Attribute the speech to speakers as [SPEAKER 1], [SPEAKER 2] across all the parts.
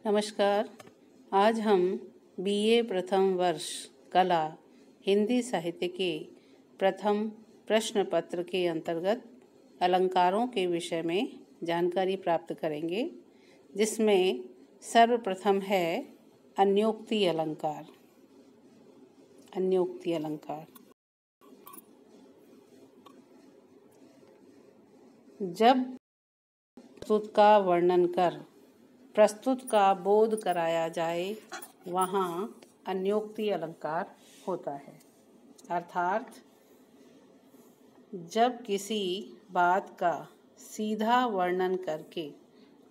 [SPEAKER 1] नमस्कार। आज हम बीए प्रथम वर्ष कला हिंदी साहित्य के प्रथम प्रश्न पत्र के अंतर्गत अलंकारों के विषय में जानकारी प्राप्त करेंगे, जिसमें सर्वप्रथम है अन्योक्ति अलंकार। अन्योक्ति अलंकार जब प्रस्तुत का वर्णन कर प्रस्तुत का बोध कराया जाए, वहाँ अन्योक्ति अलंकार होता है। अर्थात जब किसी बात का सीधा वर्णन करके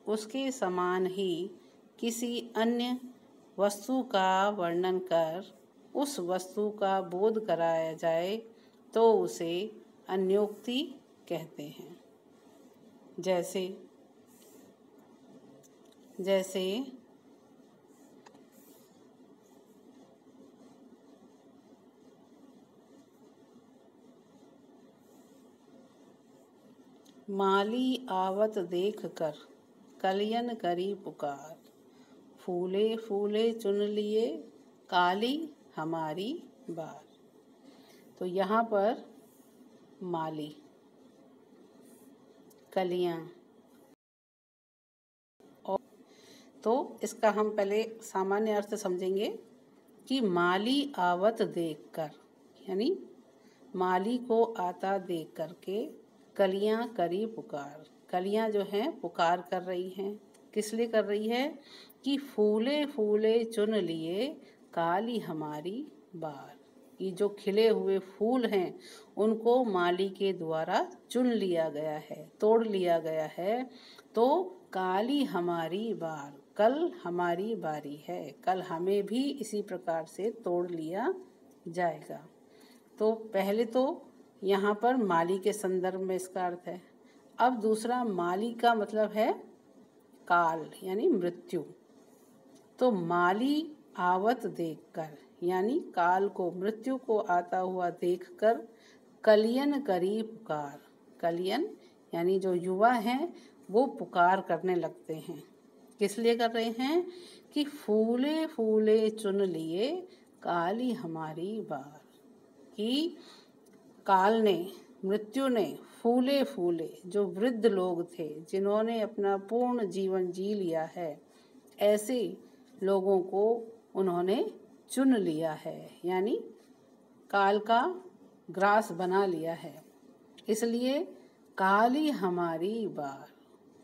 [SPEAKER 1] उसके समान ही किसी अन्य वस्तु का वर्णन कर उस वस्तु का बोध कराया जाए तो उसे अन्योक्ति कहते हैं। जैसे माली आवत देख कर कलियन करी पुकार, फूले फूले चुन लिए काली हमारी बार। तो यहाँ पर माली, कलियाँ, तो इसका हम पहले सामान्य अर्थ समझेंगे कि माली आवत देखकर, यानी माली को आता देख करके कलियां करी पुकार। कलियां जो हैं पुकार कर रही हैं। किस लिए कर रही है? कि फूले फूले चुन लिए काली हमारी बार। ये जो खिले हुए फूल हैं उनको माली के द्वारा चुन लिया गया है, तोड़ लिया गया है। तो काली हमारी बार, कल हमारी बारी है, कल हमें भी इसी प्रकार से तोड़ लिया जाएगा। तो पहले तो यहाँ पर माली के संदर्भ में इसका अर्थ है। अब दूसरा, माली का मतलब है काल, यानी मृत्यु। तो माली आवत देखकर, यानी काल को, मृत्यु को आता हुआ देखकर कलियन करी पुकार। कलियन यानी जो युवा हैं वो पुकार करने लगते हैं। किस लिए कर रहे हैं? कि फूले फूले चुन लिए काली हमारी बार। कि काल ने, मृत्यु ने फूले फूले, जो वृद्ध लोग थे जिन्होंने अपना पूर्ण जीवन जी लिया है, ऐसे लोगों को उन्होंने चुन लिया है, यानी काल का ग्रास बना लिया है। इसलिए काली हमारी बार,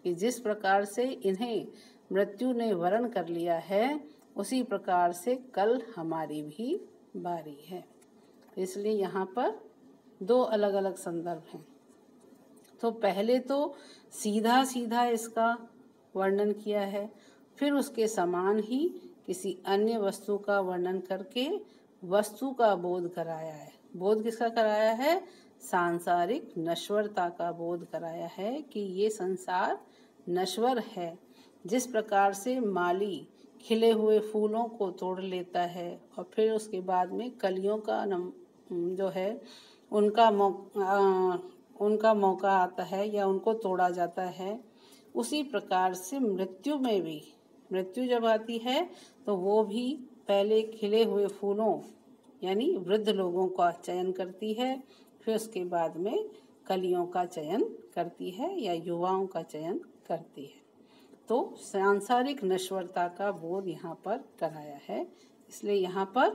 [SPEAKER 1] कि जिस प्रकार से इन्हें मृत्यु ने वरण कर लिया है उसी प्रकार से कल हमारी भी बारी है। इसलिए यहाँ पर दो अलग अलग संदर्भ हैं। तो पहले तो सीधा सीधा इसका वर्णन किया है, फिर उसके समान ही किसी अन्य वस्तु का वर्णन करके वस्तु का बोध कराया है। बोध किसका कराया है? सांसारिक नश्वरता का बोध कराया है कि ये संसार नश्वर है। जिस प्रकार से माली खिले हुए फूलों को तोड़ लेता है और फिर उसके बाद में कलियों का जो है उनका मौका आता है या उनको तोड़ा जाता है, उसी प्रकार से मृत्यु में भी, मृत्यु जब आती है तो वो भी पहले खिले हुए फूलों यानी वृद्ध लोगों का चयन करती है, फिर उसके बाद में कलियों का चयन करती है या युवाओं का चयन करती है। तो सांसारिक नश्वरता का बोध यहाँ पर कराया है, इसलिए यहाँ पर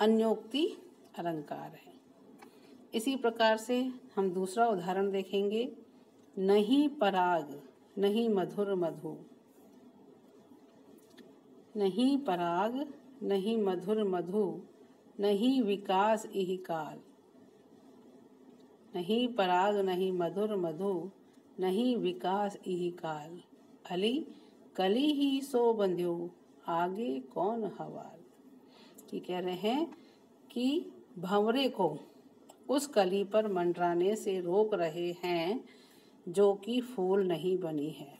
[SPEAKER 1] अन्योक्ति अलंकार है। इसी प्रकार से हम दूसरा उदाहरण देखेंगे। नहीं पराग नहीं मधुर मधु, नहीं पराग नहीं मधुर मधु, नहीं विकास इहि काल। नहीं पराग नहीं मधुर मधु, नहीं विकास इहि काल। अली कली ही सो बंध्यो, आगे कौन हवाल। कि कह रहे हैं कि भंवरे को उस कली पर मंडराने से रोक रहे हैं जो कि फूल नहीं बनी है,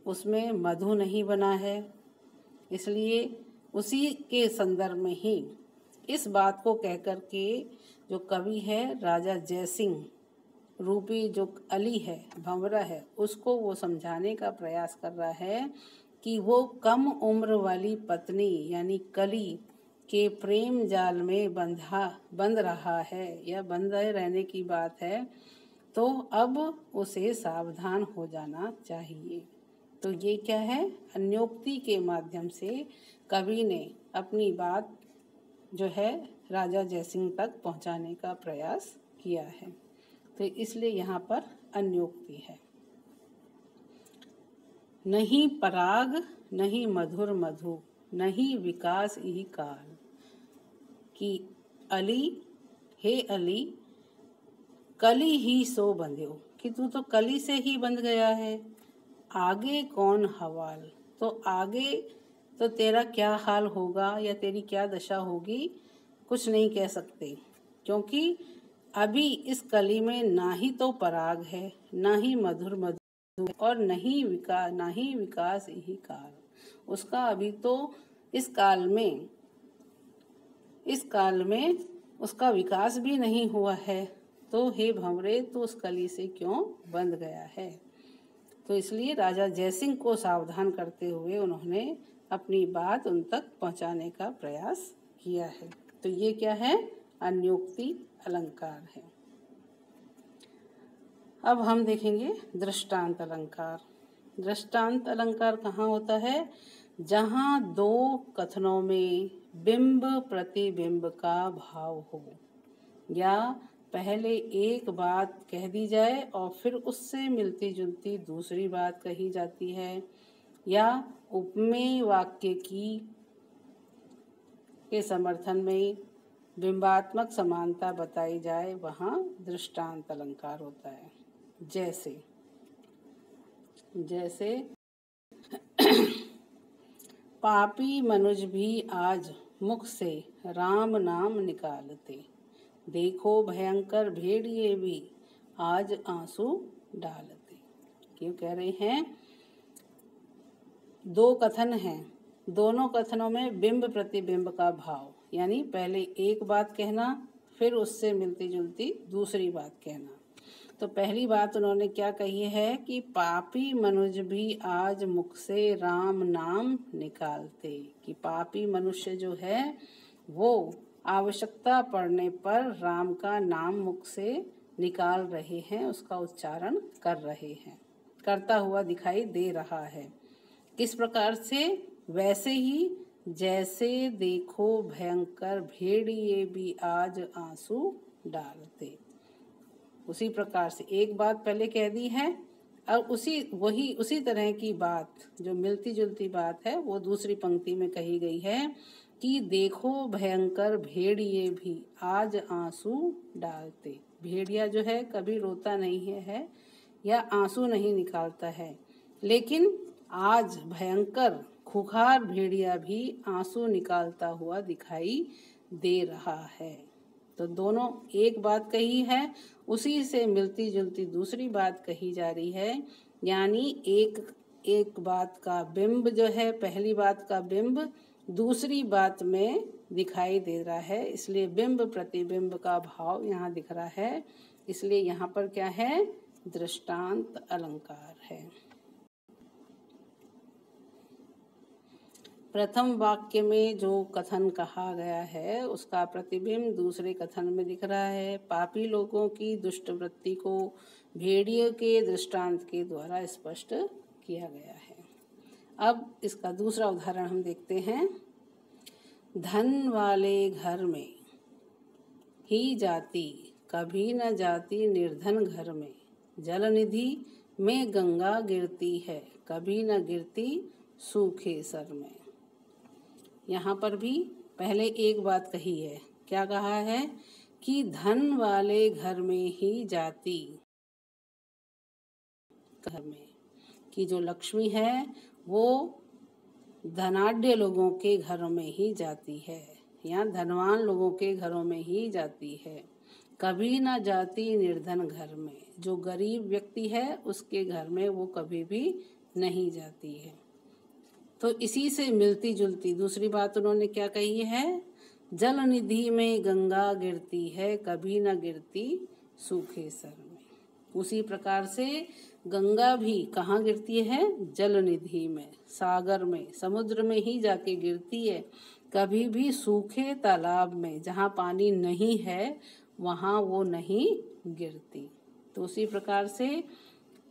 [SPEAKER 1] उसमें मधु नहीं बना है। इसलिए उसी के संदर्भ में ही इस बात को कहकर के जो कवि है राजा जयसिंह रूपी जो अली है, भंवरा है, उसको वो समझाने का प्रयास कर रहा है कि वो कम उम्र वाली पत्नी यानी कली के प्रेम जाल में बंध रहा है या बंधे रहने की बात है, तो अब उसे सावधान हो जाना चाहिए। तो ये क्या है, अन्योक्ति के माध्यम से कवि ने अपनी बात जो है राजा जयसिंह तक पहुंचाने का प्रयास किया है। तो इसलिए यहाँ पर अन्योक्ति है। नहीं पराग नहीं मधुर मधु, नहीं विकास ही काल। कि अली, हे अली, कली ही सो बंध्यो, कि तू तो कली से ही बंध गया है, आगे कौन हवाल। तो आगे तो तेरा क्या हाल होगा या तेरी क्या दशा होगी, कुछ नहीं कह सकते, क्योंकि अभी इस कली में ना ही तो पराग है, ना ही मधुर मधु, और ना ही विकास ही काल। उसका अभी तो इस काल में उसका विकास भी नहीं हुआ है। तो हे भंवरे, तो उस कली से क्यों बंध गया है। तो इसलिए राजा जयसिंह को सावधान करते हुए उन्होंने अपनी बात उन तक पहुंचाने का प्रयास किया है। तो ये क्या है, अन्योक्ति अलंकार है। अब हम देखेंगे दृष्टांत अलंकार। दृष्टांत अलंकार कहाँ होता है, जहाँ दो कथनों में बिंब प्रतिबिंब का भाव हो, या पहले एक बात कह दी जाए और फिर उससे मिलती जुलती दूसरी बात कही जाती है, या उपमेय वाक्य के समर्थन में बिंबात्मक समानता बताई जाए, वहाँ दृष्टांत अलंकार होता है। जैसे पापी मनुज भी आज मुख से राम नाम निकालते, देखो भयंकर भेड़िए भी आज आंसू डालते। क्यों कह रहे हैं, दो कथन हैं, दोनों कथनों में बिंब प्रतिबिंब का भाव, यानी पहले एक बात कहना फिर उससे मिलती जुलती दूसरी बात कहना। तो पहली बात उन्होंने क्या कही है कि पापी मनुज भी आज मुख से राम नाम निकालते, कि पापी मनुष्य जो है वो आवश्यकता पड़ने पर राम का नाम मुख से निकाल रहे हैं, उसका उच्चारण कर रहे हैं, करता हुआ दिखाई दे रहा है। किस प्रकार से, वैसे ही जैसे देखो भयंकर भेड़िए भी आज आंसू डालते। उसी प्रकार से एक बात पहले कह दी है और उसी तरह की बात जो मिलती जुलती बात है वो दूसरी पंक्ति में कही गई है कि देखो भयंकर भेड़िए भी आज आंसू डालते। भेड़िया जो है कभी रोता नहीं है या आंसू नहीं निकालता है, लेकिन आज भयंकर खुखार भेड़िया भी आंसू निकालता हुआ दिखाई दे रहा है। तो दोनों एक बात कही है, उसी से मिलती जुलती दूसरी बात कही जा रही है, यानी एक बात का बिंब जो है, पहली बात का बिंब दूसरी बात में दिखाई दे रहा है, इसलिए बिंब प्रतिबिंब का भाव यहाँ दिख रहा है। इसलिए यहाँ पर क्या है, दृष्टांत अलंकार है। प्रथम वाक्य में जो कथन कहा गया है उसका प्रतिबिंब दूसरे कथन में दिख रहा है। पापी लोगों की दुष्ट वृत्ति को भेड़िए के दृष्टांत के द्वारा स्पष्ट किया गया है। अब इसका दूसरा उदाहरण हम देखते हैं। धन वाले घर में ही जाती, कभी न जाती निर्धन घर में, जल निधि में गंगा गिरती है, कभी न गिरती सूखे सर में। यहाँ पर भी पहले एक बात कही है, क्या कहा है कि धन वाले घर में ही जाती, घर में कि जो लक्ष्मी है वो धनाढ्य लोगों के घरों में ही जाती है या धनवान लोगों के घरों में ही जाती है, कभी ना जाती निर्धन घर में, जो गरीब व्यक्ति है उसके घर में वो कभी भी नहीं जाती है। तो इसी से मिलती जुलती दूसरी बात उन्होंने क्या कही है, जल निधि में गंगा गिरती है, कभी न गिरती सूखे सर में। उसी प्रकार से गंगा भी कहाँ गिरती है? जल निधि में, सागर में, समुद्र में ही जाके गिरती है। कभी भी सूखे तालाब में जहाँ पानी नहीं है वहाँ वो नहीं गिरती। तो उसी प्रकार से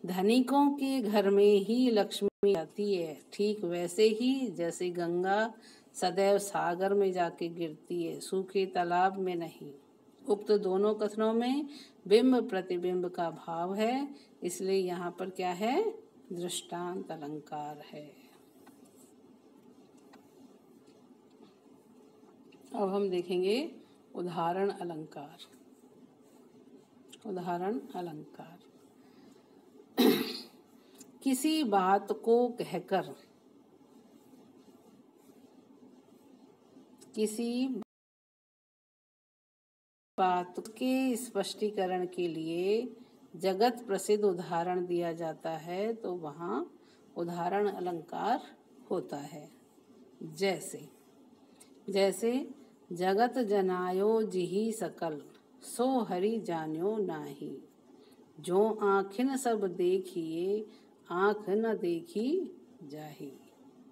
[SPEAKER 1] धनिकों के घर में ही लक्ष्मी आती है, ठीक वैसे ही जैसे गंगा सदैव सागर में जाके गिरती है, सूखे तालाब में नहीं। उक्त दोनों कथनों में बिंब प्रतिबिंब का भाव है, इसलिए यहाँ पर क्या है? दृष्टांत अलंकार है। अब हम देखेंगे उदाहरण अलंकार। उदाहरण अलंकार किसी बात को कहकर, किसी बात के स्पष्टीकरण के लिए जगत प्रसिद्ध उदाहरण दिया जाता है तो वहाँ उदाहरण अलंकार होता है। जैसे जैसे जगत जनायो जिहि सकल, सो हरि जान्यो नाही। जो आँखिन सब देखिए, आँख न देखी जाही।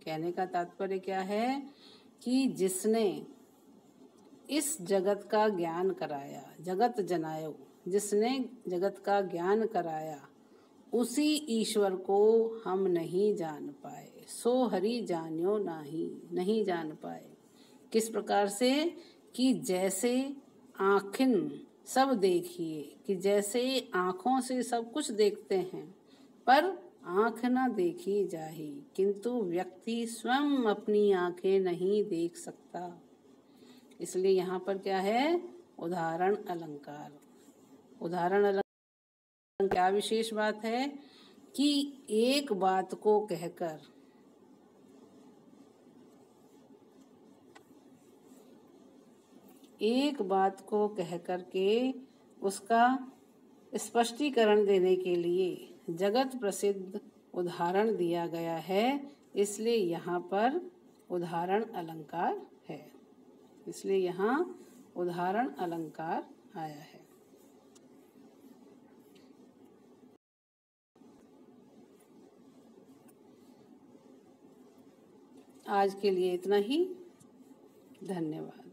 [SPEAKER 1] कहने का तात्पर्य क्या है कि जिसने इस जगत का ज्ञान कराया, जगत जनायो, जिसने जगत का ज्ञान कराया, उसी ईश्वर को हम नहीं जान पाए। सो हरि जान्यो नाही, नहीं जान पाए। किस प्रकार से? कि जैसे आँखिन सब देखिए, कि जैसे आँखों से सब कुछ देखते हैं पर आँख न देखी जाही, किंतु व्यक्ति स्वयं अपनी आँखें नहीं देख सकता। इसलिए यहाँ पर क्या है? उदाहरण अलंकार। उदाहरण अलंकार क्या विशेष बात है कि एक बात को कहकर, एक बात को कह करके उसका स्पष्टीकरण देने के लिए जगत प्रसिद्ध उदाहरण दिया गया है, इसलिए यहाँ पर उदाहरण अलंकार है। इसलिए यहाँ उदाहरण अलंकार आया है। आज के लिए इतना ही। धन्यवाद।